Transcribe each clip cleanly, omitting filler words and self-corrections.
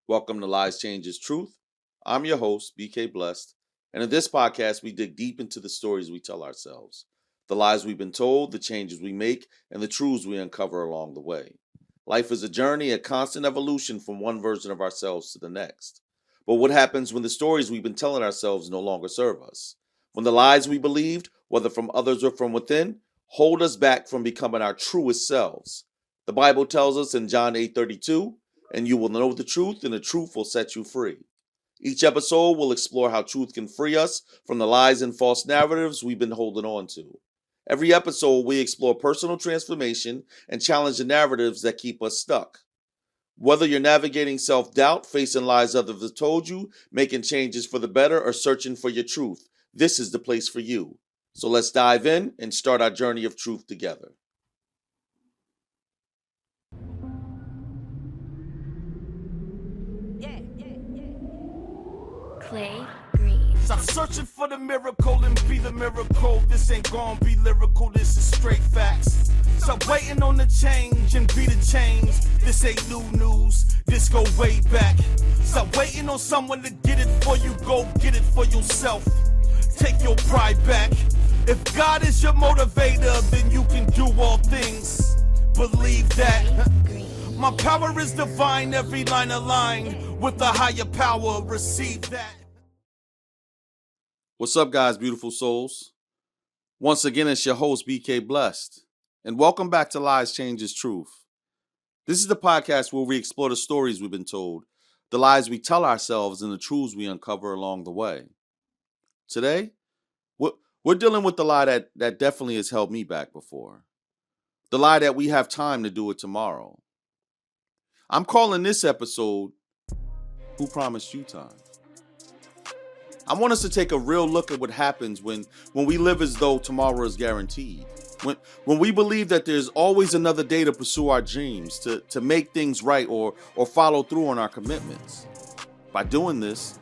Welcome to Lies Changes Truth. I'm your host, BK Blessed, and in this podcast, we dig deep into the stories we tell ourselves, the lies we've been told, the changes we make, and the truths we uncover along the way. Life is a journey, a constant evolution from one version of ourselves to the next. But what happens when the stories we've been telling ourselves no longer serve us? When the lies we believed, whether from others or from within, hold us back from becoming our truest selves? The Bible tells us in John 8:32, and you will know the truth, and the truth will set you free. Each episode will explore how truth can free us from the lies and false narratives we've been holding on to. Every episode, we explore personal transformation and challenge the narratives that keep us stuck. Whether you're navigating self-doubt, facing lies others have told you, making changes for the better, or searching for your truth, this is the place for you. So let's dive in and start our journey of truth together. Clay Green. Stop searching for the miracle and be the miracle. This ain't gonna be lyrical, this is straight facts. Stop waiting on the change and be the change. This ain't new news, this go way back. Stop waiting on someone to get it for you, go get it for yourself. Take your pride back. If God is your motivator, then you can do all things. Believe that. My power is divine, every line aligned with the higher power, receive that. What's up, guys, beautiful souls? Once again, it's your host, BK Blessed, and welcome back to Lies Changes Truth. This is the podcast where we explore the stories we've been told, the lies we tell ourselves, and the truths we uncover along the way. Today, we're dealing with the lie that definitely has held me back before. The lie that we have time to do it tomorrow. I'm calling this episode, Who Promised You Time? I want us to take a real look at what happens when we live as though tomorrow is guaranteed. When we believe that there's always another day to pursue our dreams, to make things right or follow through on our commitments. By doing this,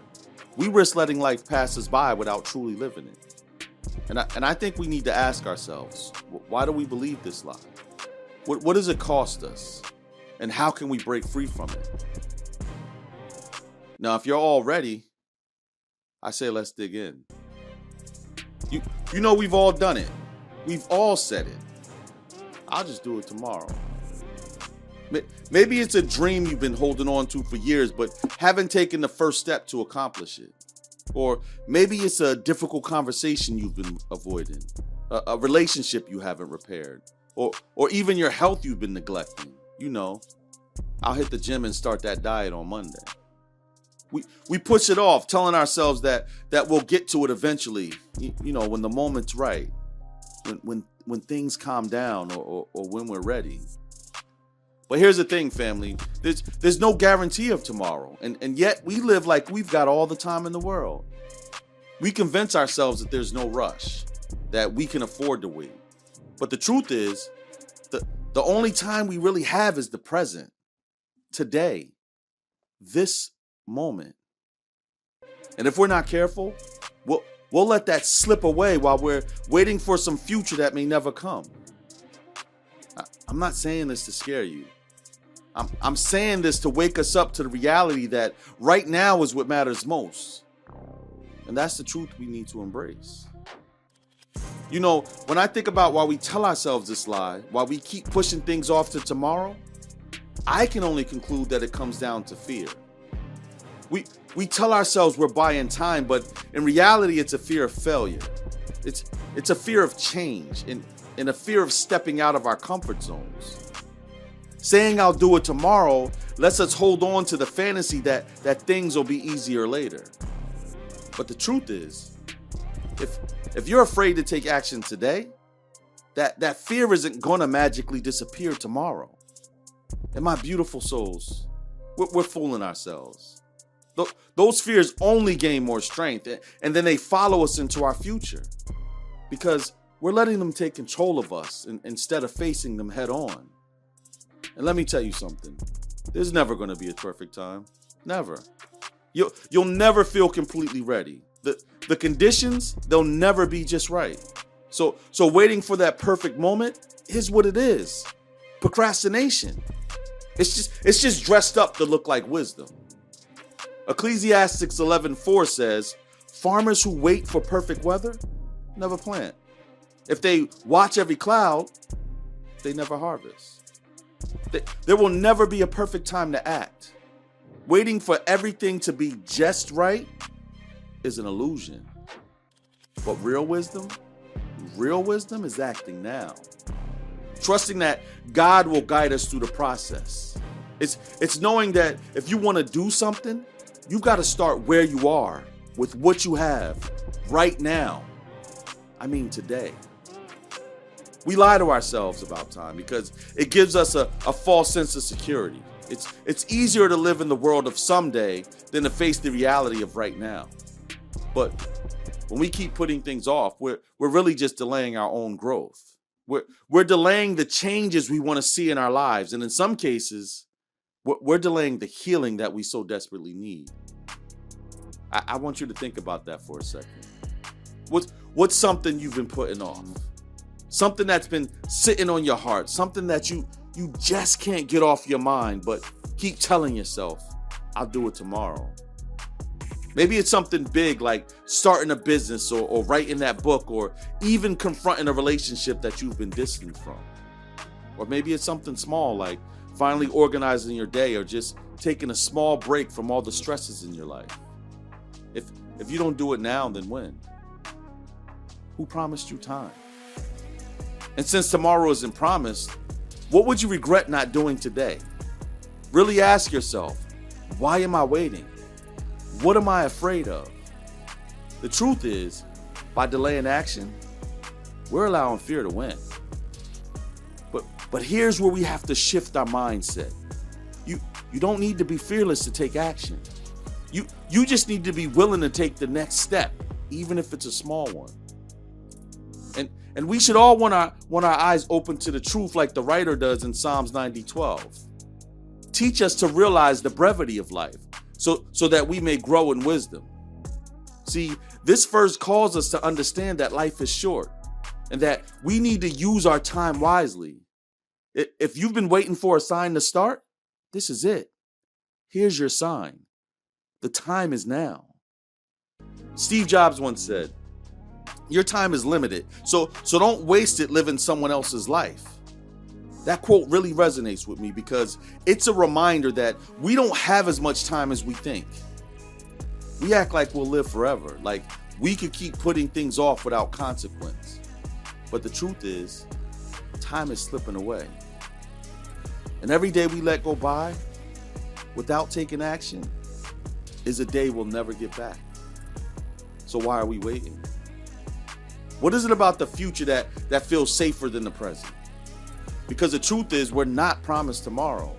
we risk letting life pass us by without truly living it. And I think we need to ask ourselves, why do we believe this lie? What does it cost us? And how can we break free from it? Now, if you're all ready, I say let's dig in. You know we've all done it. We've all said it. I'll just do it tomorrow. Maybe it's a dream you've been holding on to for years, but haven't taken the first step to accomplish it. Or maybe it's a difficult conversation you've been avoiding, a relationship you haven't repaired, or even your health you've been neglecting. You know, I'll hit the gym and start that diet on Monday. We push it off, telling ourselves that we'll get to it eventually, you know, when the moment's right, when things calm down or when we're ready. But here's the thing, family. There's no guarantee of tomorrow, and yet we live like we've got all the time in the world. We convince ourselves that there's no rush, that we can afford to wait. But the truth is, the only time we really have is the present, today, this moment. And if we're not careful, we'll let that slip away while we're waiting for some future that may never come. I'm not saying this to scare you. I'm saying this to wake us up to the reality that right now is what matters most. And that's the truth we need to embrace. You know, when I think about why we tell ourselves this lie, why we keep pushing things off to tomorrow, I can only conclude that it comes down to fear. We tell ourselves we're buying time, but in reality, it's a fear of failure. It's a fear of change and a fear of stepping out of our comfort zones. Saying I'll do it tomorrow lets us hold on to the fantasy that things will be easier later. But the truth is, if you're afraid to take action today, that fear isn't gonna magically disappear tomorrow. And my beautiful souls, we're fooling ourselves. Those fears only gain more strength, and then they follow us into our future because we're letting them take control of us instead of facing them head on. And let me tell you something. There's never going to be a perfect time. Never. You'll never feel completely ready. The conditions, they'll never be just right. So waiting for that perfect moment is what it is. Procrastination. It's just dressed up to look like wisdom. Ecclesiastes 11:4 says, farmers who wait for perfect weather never plant. If they watch every cloud, they never harvest. There will never be a perfect time to act. Waiting for everything to be just right is an illusion. But real wisdom is acting now. Trusting that God will guide us through the process. It's knowing that if you want to do something, you've got to start where you are with what you have right now. I mean, today. We lie to ourselves about time because it gives us a false sense of security. It's easier to live in the world of someday than to face the reality of right now. But when we keep putting things off, we're really just delaying our own growth. We're delaying the changes we want to see in our lives. And in some cases, we're delaying the healing that we so desperately need. I want you to think about that for a second. What's something you've been putting off? Something that's been sitting on your heart, something that you just can't get off your mind, but keep telling yourself, I'll do it tomorrow. Maybe it's something big like starting a business or writing that book or even confronting a relationship that you've been distant from. Or maybe it's something small like finally organizing your day or just taking a small break from all the stresses in your life. If you don't do it now, then when? Who promised you time? And since tomorrow isn't promised, what would you regret not doing today? Really ask yourself, why am I waiting? What am I afraid of? The truth is, by delaying action, we're allowing fear to win. But here's where we have to shift our mindset. You don't need to be fearless to take action. You just need to be willing to take the next step, even if it's a small one. And we should all want our eyes open to the truth like the writer does in Psalms 90:12. Teach us to realize the brevity of life so that we may grow in wisdom. See, this verse calls us to understand that life is short and that we need to use our time wisely. If you've been waiting for a sign to start, this is it. Here's your sign. The time is now. Steve Jobs once said, your time is limited, so don't waste it living someone else's life. That quote really resonates with me because it's a reminder that we don't have as much time as we think. We act like we'll live forever, like we could keep putting things off without consequence. But the truth is, time is slipping away. And every day we let go by without taking action is a day we'll never get back. So why are we waiting? What is it about the future that feels safer than the present? Because the truth is, we're not promised tomorrow.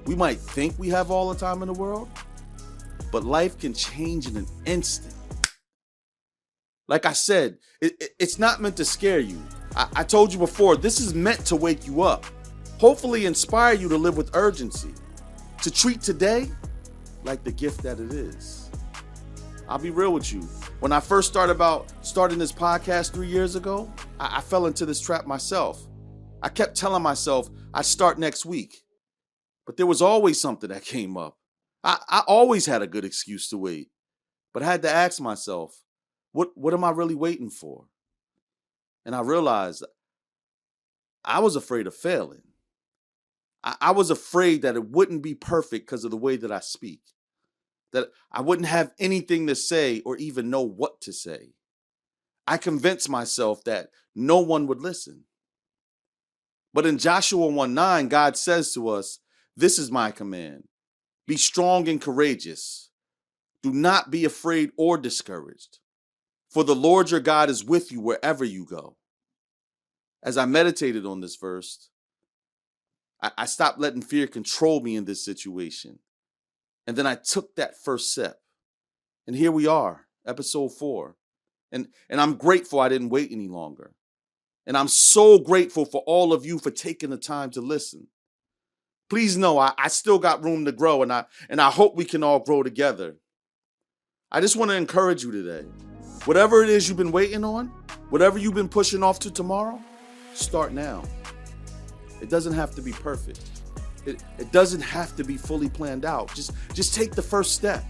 We might think we have all the time in the world, but life can change in an instant. Like I said, it's not meant to scare you. I told you before, this is meant to wake you up. Hopefully inspire you to live with urgency, to treat today like the gift that it is. I'll be real with you. When I first started this podcast 3 years ago, I fell into this trap myself. I kept telling myself I'd start next week, but there was always something that came up. I always had a good excuse to wait, but I had to ask myself, what am I really waiting for? And I realized I was afraid of failing. I was afraid that it wouldn't be perfect because of the way that I speak, that I wouldn't have anything to say or even know what to say. I convinced myself that no one would listen. But in Joshua 1:9, God says to us, this is my command. Be strong and courageous. Do not be afraid or discouraged, for the Lord your God is with you wherever you go. As I meditated on this verse, I stopped letting fear control me in this situation. And then I took that first step. And here we are, episode 4. And I'm grateful I didn't wait any longer. And I'm so grateful for all of you for taking the time to listen. Please know I still got room to grow, and I hope we can all grow together. I just want to encourage you today. Whatever it is you've been waiting on, whatever you've been pushing off to tomorrow, start now. It doesn't have to be perfect. It doesn't have to be fully planned out. Just take the first step.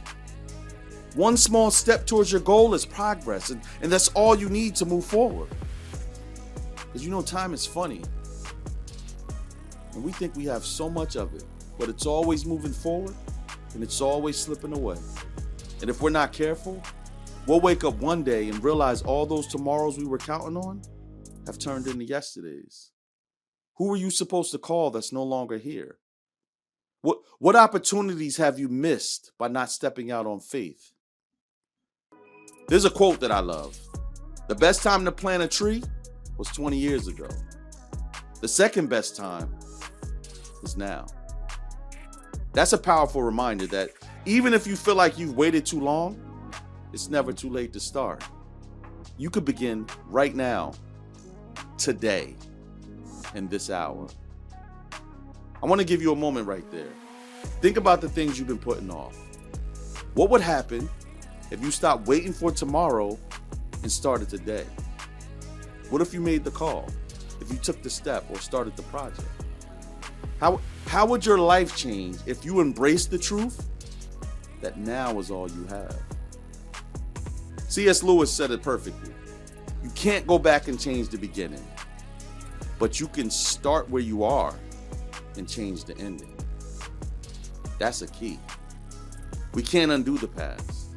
One small step towards your goal is progress, and that's all you need to move forward. Because time is funny. And we think we have so much of it, but it's always moving forward and it's always slipping away. And if we're not careful, we'll wake up one day and realize all those tomorrows we were counting on have turned into yesterdays. Who were you supposed to call that's no longer here? What opportunities have you missed by not stepping out on faith? There's a quote that I love. The best time to plant a tree was 20 years ago. The second best time is now. That's a powerful reminder that even if you feel like you've waited too long, it's never too late to start. You could begin right now, today, in this hour. I want to give you a moment right there. Think about the things you've been putting off. What would happen if you stopped waiting for tomorrow and started today? What if you made the call? If you took the step or started the project? How would your life change if you embraced the truth that now is all you have? C.S. Lewis said it perfectly. You can't go back and change the beginning, but you can start where you are and change the ending. That's a key. We can't undo the past.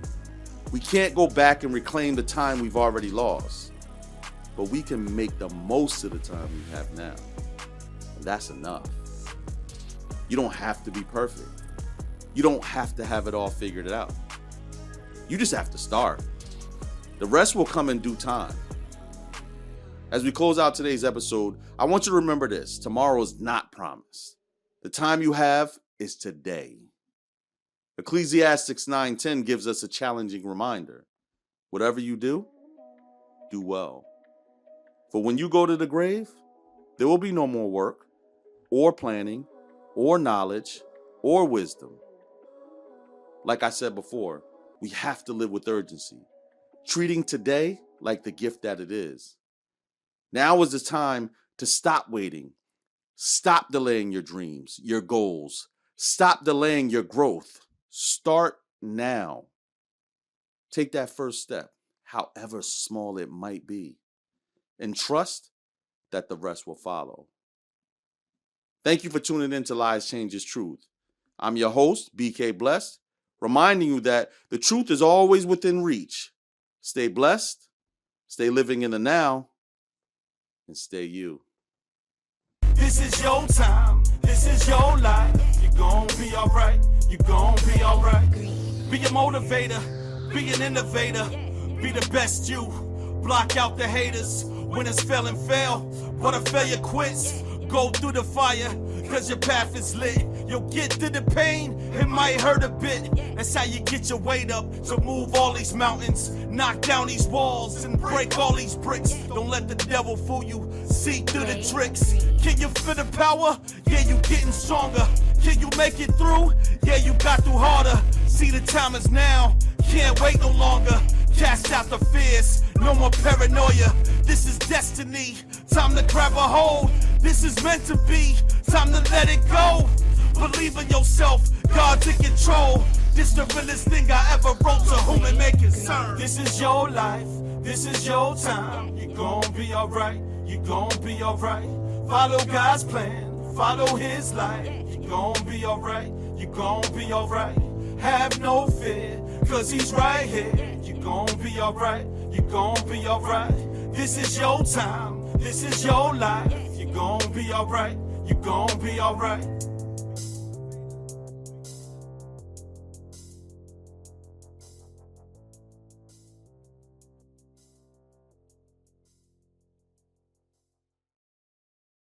We can't go back and reclaim the time we've already lost, but we can make the most of the time we have now. And that's enough. You don't have to be perfect. You don't have to have it all figured out. You just have to start. The rest will come in due time. As we close out today's episode, I want you to remember this. Tomorrow is not promised. The time you have is today. Ecclesiastes 9:10 gives us a challenging reminder. Whatever you do well. For when you go to the grave, there will be no more work or planning or knowledge or wisdom. Like I said before, we have to live with urgency, treating today like the gift that it is. Now is the time to stop waiting. Stop delaying your dreams, your goals. Stop delaying your growth. Start now. Take that first step, however small it might be, and trust that the rest will follow. Thank you for tuning in to Lies Changes Truth. I'm your host, BK Blessed, reminding you that the truth is always within reach. Stay blessed, stay living in the now, and stay you. This is your time, this is your life. You're gonna be alright, you're gonna be alright. Be a motivator, be an innovator, be the best you. Block out the haters, winners fail and fail, but a failure quits. Go through the fire, cause your path is lit. You'll get through the pain, it might hurt a bit. That's how you get your weight up. So move all these mountains, knock down these walls, and break all these bricks. Don't let the devil fool you, see through the tricks. Can you feel the power? Yeah, you getting stronger. Can you make it through? Yeah, you got through harder. See, the time is now, can't wait no longer. Cast out the fears, no more paranoia. This is destiny, time to grab a hold. This is meant to be, time to let it go. Believe in yourself, God's in control. This the realest thing I ever wrote, to whom it may concern. This is your life, this is your time. You're gonna be alright, you're gonna be alright. Follow God's plan, follow His light. You're gonna be alright, you're gonna be alright. Have no fear, cause He's right here. You're gonna be alright, you're gonna be alright. This is your time, this is your life. You're gonna be alright, you're gonna be alright.